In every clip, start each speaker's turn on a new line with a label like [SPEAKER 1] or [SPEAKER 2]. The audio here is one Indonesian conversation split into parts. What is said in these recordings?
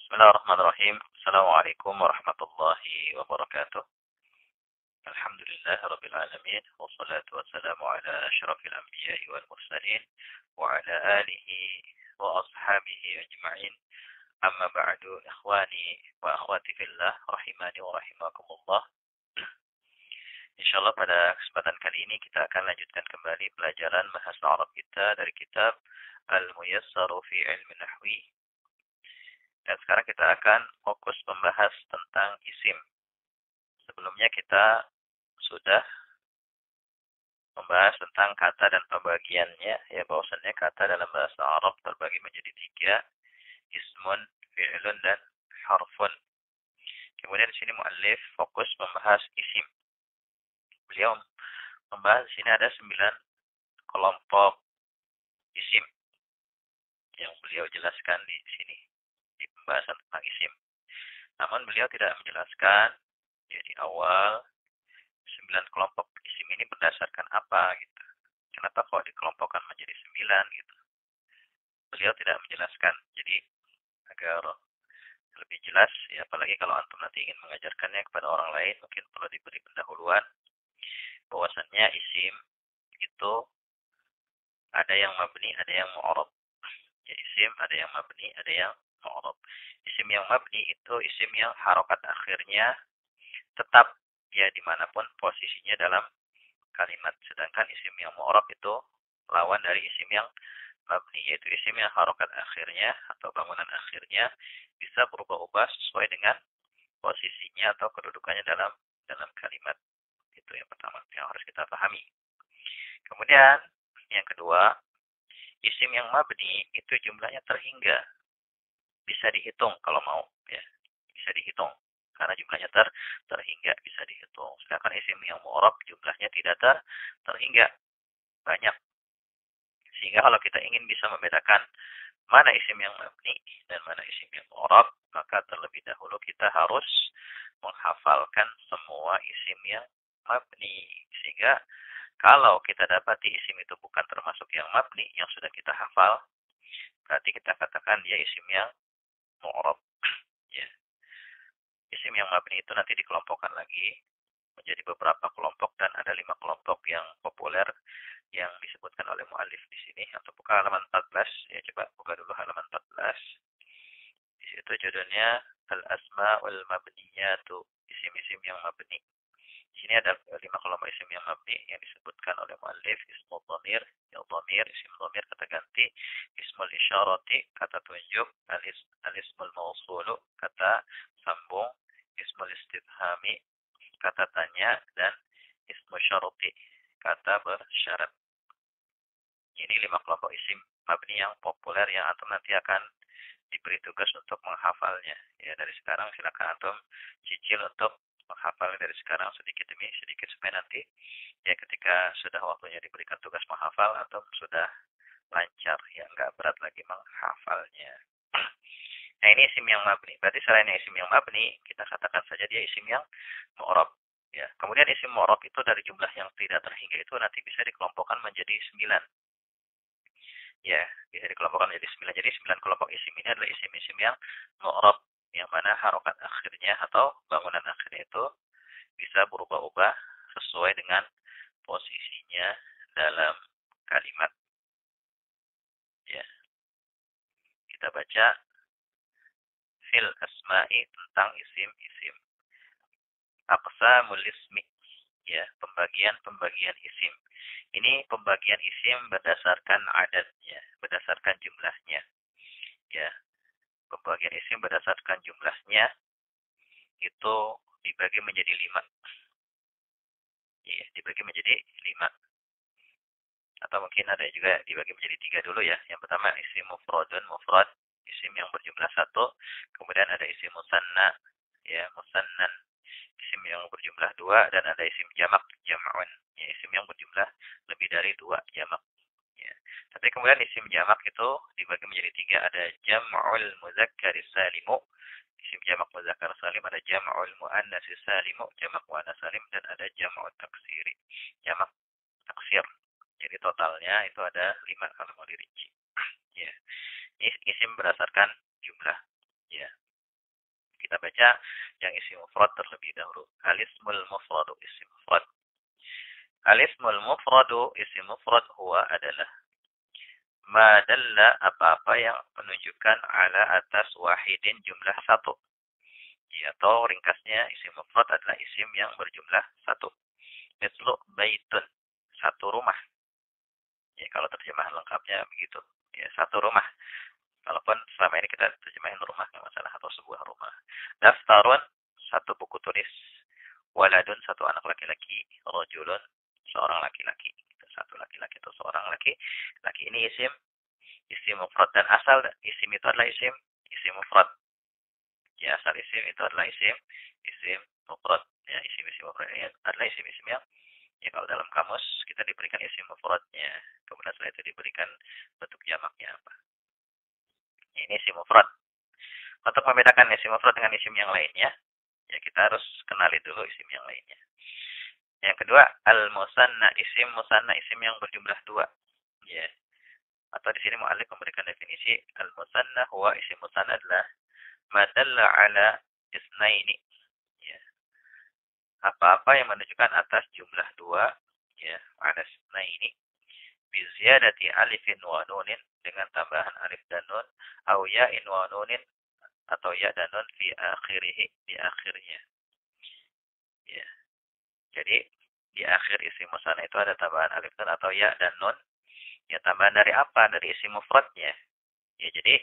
[SPEAKER 1] Bismillahirrahmanirrahim. Assalamualaikum warahmatullahi wabarakatuh. Alhamdulillah rabbil alamin. Wassalatu wassalamu ala asyrafil anbiya'i wal mursalin wa ala alihi wa ashabihi ajma'in. Amma ba'du, ikhwani wa akhwati fillah rahimani wa rahimakumullah. Insyaallah pada kesempatan kali ini kita akan lanjutkan kembali pelajaran bahasa Arab kita dari kitab Al-Muyassaru fi Ilmi Nahwi. Dan sekarang kita akan fokus membahas tentang isim. Sebelumnya kita sudah membahas tentang kata dan pembagiannya, ya bahwasannya kata dalam bahasa Arab terbagi menjadi 3, ismun, fi'lun, dan harfun. Kemudian di sini muallif fokus membahas isim. Beliau membahas di sini ada 9 kelompok isim yang beliau jelaskan di sini di pembahasan tentang isim. Namun beliau tidak menjelaskan ya di awal 9 kelompok isim ini berdasarkan apa gitu. Kenapa kok dikelompokkan menjadi 9 gitu. Beliau tidak menjelaskan. Jadi agar lebih jelas ya, apalagi kalau antum nanti ingin mengajarkannya kepada orang lain, mungkin perlu diberi pendahuluan bahwasannya isim itu ada yang mabni, ada yang mu'arab. Ya, isim ada yang mabni, ada yang mu'arab. Isim yang mabni itu isim yang harokat akhirnya tetap ya dimanapun posisinya dalam kalimat. Sedangkan isim yang mu'arab itu lawan dari isim yang mabni, yaitu isim yang harokat akhirnya atau bangunan akhirnya bisa berubah-ubah sesuai dengan posisinya atau kedudukannya dalam kalimat. Itu yang pertama yang harus kita pahami. Kemudian yang kedua, isim yang mabni itu jumlahnya terhingga. Bisa dihitung kalau mau ya. Bisa dihitung karena jumlahnya terhingga, bisa dihitung. Sedangkan isim yang mu'arab jumlahnya tidak terhingga, banyak. Sehingga kalau kita ingin bisa membedakan mana isim yang mabni dan mana isim yang mu'arab, maka terlebih dahulu kita harus menghafalkan semua isim yang mabni. Sehingga kalau kita dapati isim itu bukan termasuk yang mabni yang sudah kita hafal, berarti kita katakan dia isim yang mu'arab. Ya. Isim yang mabni itu nanti dikelompokkan lagi menjadi beberapa kelompok dan ada 5 kelompok yang populer yang disebutkan oleh muallif di sini. Untuk buka halaman 14 ya, coba buka dulu halaman 14. Di situ judulnya Al-Asma'ul Mabniyatu, isim-isim yang mabni. Di sini ada 5 kelompok isim yang mabni yang disebutkan oleh muallif. Ismul dhamir, ya dhamir, isim dhamir kata ganti, ismul isyarati kata tunjuk, al-ismul mausulu kata sambung, ismul istifhami kata tanya, dan ismul syarati kata bersyarat. Ini 5 kelompok isim mabni yang populer yang antum nanti akan diberi tugas untuk menghafalnya. Ya, dari sekarang silakan antum cicil untuk menghafal dari sekarang sedikit demi sedikit supaya nanti ya ketika sudah waktunya diberikan tugas menghafal antum sudah lancar ya, enggak berat lagi menghafalnya. Nah, ini isim yang mabni. Berarti selain isim yang mabni, kita katakan saja dia isim yang mu'rab. Ya. Kemudian isim mu'rab itu dari jumlah yang tidak terhingga itu nanti bisa dikelompokkan menjadi 9. Ya, bisa dikelompokkan menjadi 9. Jadi 9 kelompok isim ini adalah isim-isim yang mu'rab, yang mana harokat akhirnya atau bangunan akhirnya itu bisa berubah-ubah sesuai dengan posisinya dalam kalimat. Ya. Kita baca fil asma'i tentang isim-isim. Aqsamul ismi, ya, pembagian isim. Ini pembagian isim berdasarkan adatnya, berdasarkan jumlahnya. Ya, pembagian isim berdasarkan jumlahnya itu dibagi menjadi 5. Ya, dibagi menjadi 5. Atau mungkin ada juga dibagi menjadi 3 dulu ya. Yang pertama isim mufradun, mufrad, isim yang berjumlah 1. Kemudian ada isim musanna, ya, musannan, isim yang berjumlah 2, dan ada isim jamak, jam'un, ya, isim yang berjumlah lebih dari 2, jamak. Ya. Tapi kemudian isim jamak itu dibagi menjadi 3, ada jam'ul mudzakkar salimu, isim jamak muzakkar salim, ada jam'ul muannas salimu, jamak muannas salim, dan ada jam'ut taksiri, jamak taksir. Jadi totalnya itu ada 5 kalau mau dirinci. Ya. Ini isim berdasarkan jumlah. Ya. kita baca yang isim mufrad terlebih dahulu. Al-ismul mufradu isim mufrad. Al-ismul mufradu isim mufrad huwa adalah ma dalla apa-apa yang menunjukkan ala atas wahidin jumlah satu. Ya, atau ringkasnya isim mufrad adalah isim yang berjumlah satu. Mislu baitun, satu rumah. Ya, kalau terjemahan lengkapnya begitu. Ya, satu rumah. Walaupun selama ini kita terjemahin rumah nggak masalah, atau sebuah rumah. Daftarun, satu buku tulis. Waladun, satu anak laki-laki. Rajulun, seorang laki-laki. Satu laki-laki atau seorang laki. Laki ini isim mufrad, dan asal isim itu adalah isim mufrad. Ya, asal isim itu adalah isim mufrad. Ya, isim mufrad ini adalah isim yang ya kalau dalam kamus kita diberikan isim mufradnya. Kemudian setelah itu diberikan bentuk jamaknya apa. Ini isim mufrad. Untuk membedakan isim mufrad dengan isim yang lainnya, ya kita harus kenali dulu isim yang lainnya. Yang kedua, al-musanna, isim musanna, isim yang berjumlah dua. Ya. Atau di sini mu'allif memberikan definisi al-musanna huwa isim musanna adalah ma dalla ala isnaini. Ya. Apa-apa yang menunjukkan atas jumlah dua, ya, ala isnaini bi ziyadati alifin wa nunin, dengan tambahan alif dan nun, au ya'in wa nunin, atau ya dan nun fi akhirih, di akhirnya. Ya. Jadi di akhir isim musanna itu ada tambahan alif dan atau ya dan nun. Ya, tambahan dari apa? Dari isim mufradnya. Ya, jadi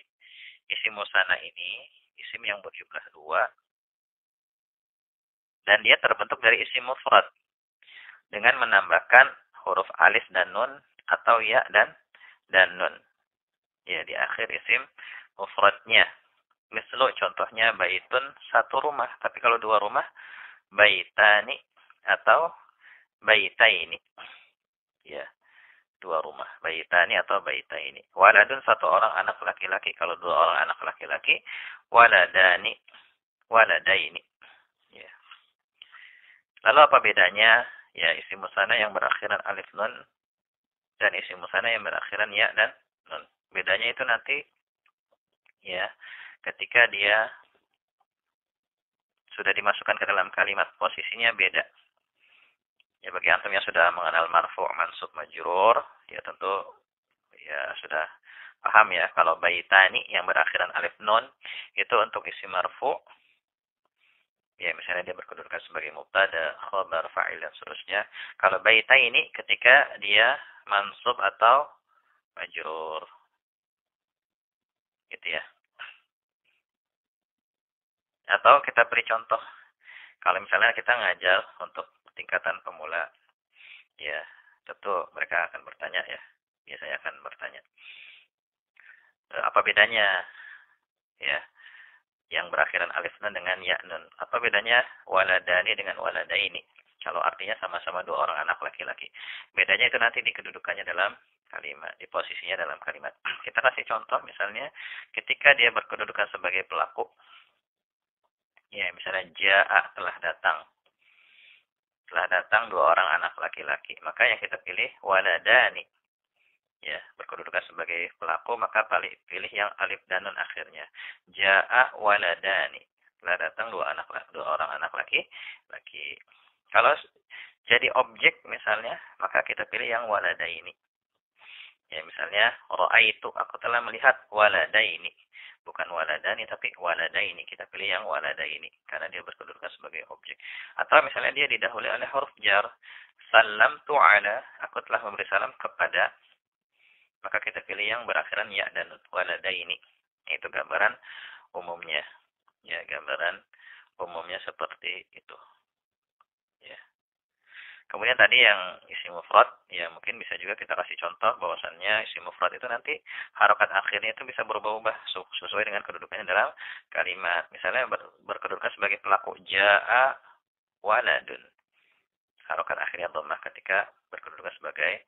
[SPEAKER 1] isim musanna ini isim yang berjumlah dua dan dia terbentuk dari isim mufrad dengan menambahkan huruf alif dan nun atau ya dan nun. Ya, di akhir isim mufradnya. Mislu, contohnya baitun, satu rumah. Tapi kalau dua rumah, baitani atau baitaini. Ya, dua rumah. Baitani atau baitaini. Waladun, satu orang anak laki-laki. Kalau dua orang anak laki-laki, waladani, waladaini. Ya. Lalu apa bedanya? Ya, isim musanna yang berakhiran alif nun dan isim musanna yang berakhiran ya dan nun. Bedanya itu nanti ya ketika dia sudah dimasukkan ke dalam kalimat, posisinya beda. Ya, bagi antum yang sudah mengenal marfu', mansub, majrur, ya tentu ya sudah paham ya kalau baitani yang berakhiran alif nun itu untuk isim marfu'. Ya, misalnya dia berkedudukan sebagai mubtada, khabar, fa'il dan seterusnya. Kalau baitaini ketika dia mansub atau majrur. Gitu ya. Atau kita beri contoh. Kalau misalnya kita ngajar untuk tingkatan pemula, ya tentu mereka akan bertanya ya. Biasanya akan bertanya. Apa bedanya? Ya, yang berakhiran alif nun dengan ya nun. Apa bedanya waladani dengan waladaini? Kalau artinya sama-sama dua orang anak laki-laki. Bedanya itu nanti di kedudukannya dalam kalimat, di posisinya dalam kalimat. Kita kasih contoh misalnya ketika dia berkedudukan sebagai pelaku. Ya, misalnya ja'a, telah datang. Telah datang dua orang anak laki-laki. Maka yang kita pilih waladani. Ya, berkedudukan sebagai pelaku, maka pilih yang alif dan nun akhirnya. Ja'a waladani. Telah datang dua orang anak laki. Kalau jadi objek misalnya, maka kita pilih yang waladaini. Ya, misalnya ra'aitu, aku telah melihat waladaini. Bukan waladani tapi waladaini. Kita pilih yang waladaini karena dia berkedudukan sebagai objek. Atau misalnya dia didahului oleh huruf jar. Salamtu ala, aku telah memberi salam kepada. Maka kita pilih yang berakhiran ya dan waladaini. Itu gambaran umumnya. Ya, gambaran umumnya seperti itu. Ya. Kemudian tadi yang isim mufrad, ya mungkin bisa juga kita kasih contoh bahwasannya isim mufrad itu nanti harokat akhirnya itu bisa berubah-ubah sesuai dengan kedudukannya dalam kalimat. Misalnya berkedudukan sebagai pelaku, ja'a waladun. Harokat akhirnya dhammah ketika berkedudukan sebagai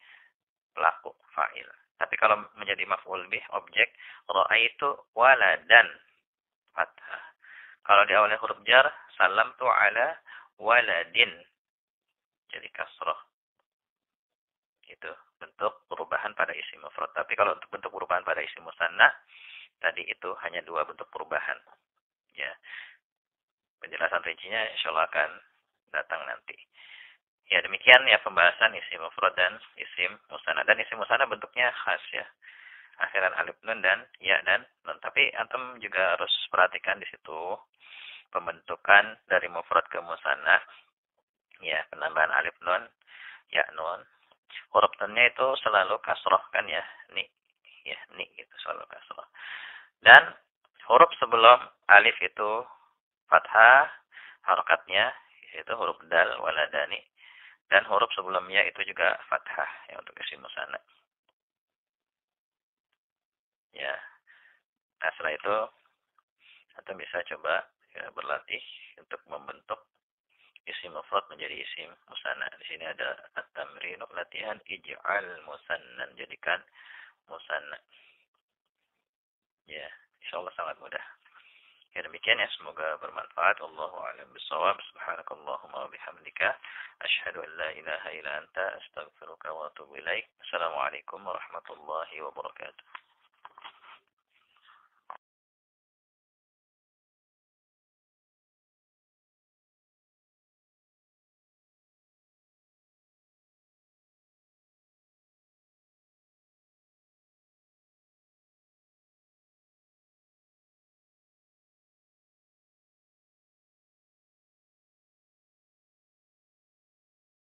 [SPEAKER 1] pelaku, fa'il. Tapi kalau menjadi maf'ul bih, objek, ra'aitu waladan, fathah. Kalau diawali huruf jar, salamtu ala waladin, jadi kasroh. Itu bentuk perubahan pada isim mufrad. Tapi kalau untuk bentuk perubahan pada isim musanna, tadi itu hanya dua bentuk perubahan. Ya. penjelasan rincinya insyaallah akan datang nanti. Ya, demikian ya pembahasan isim mufrad dan isim musanna. Dan isim musanna bentuknya khas ya. Akhiran alif nun dan ya dan nun. Tapi antum juga harus perhatikan di situ pembentukan dari mufrad ke musanna. Ya, penambahan alif nun, ya nun. Huruf nunnya itu selalu kasroh kan ya. Ni. Ya, ni gitu selalu kasroh. Dan huruf sebelum alif itu fathah, harokatnya yaitu huruf dal waladani. Dan huruf sebelumnya itu juga fathah ya untuk isim musanna. Ya. Nah, setelah itu atau bisa coba ya, berlatih untuk membentuk isim mufrad menjadi isim musanna. Di sini ada at-tamrin latihan ij'al musannan, jadikan musanna. Ya, insyaallah sangat mudah. Ya demikian ya, semoga bermanfaat. Allahu a'lam bishawab. Subhanakallahumma wa bihamdika asyhadu an la ilaha illa anta astaghfiruka wa atubu ilaik. Assalamualaikum warahmatullahi wabarakatuh.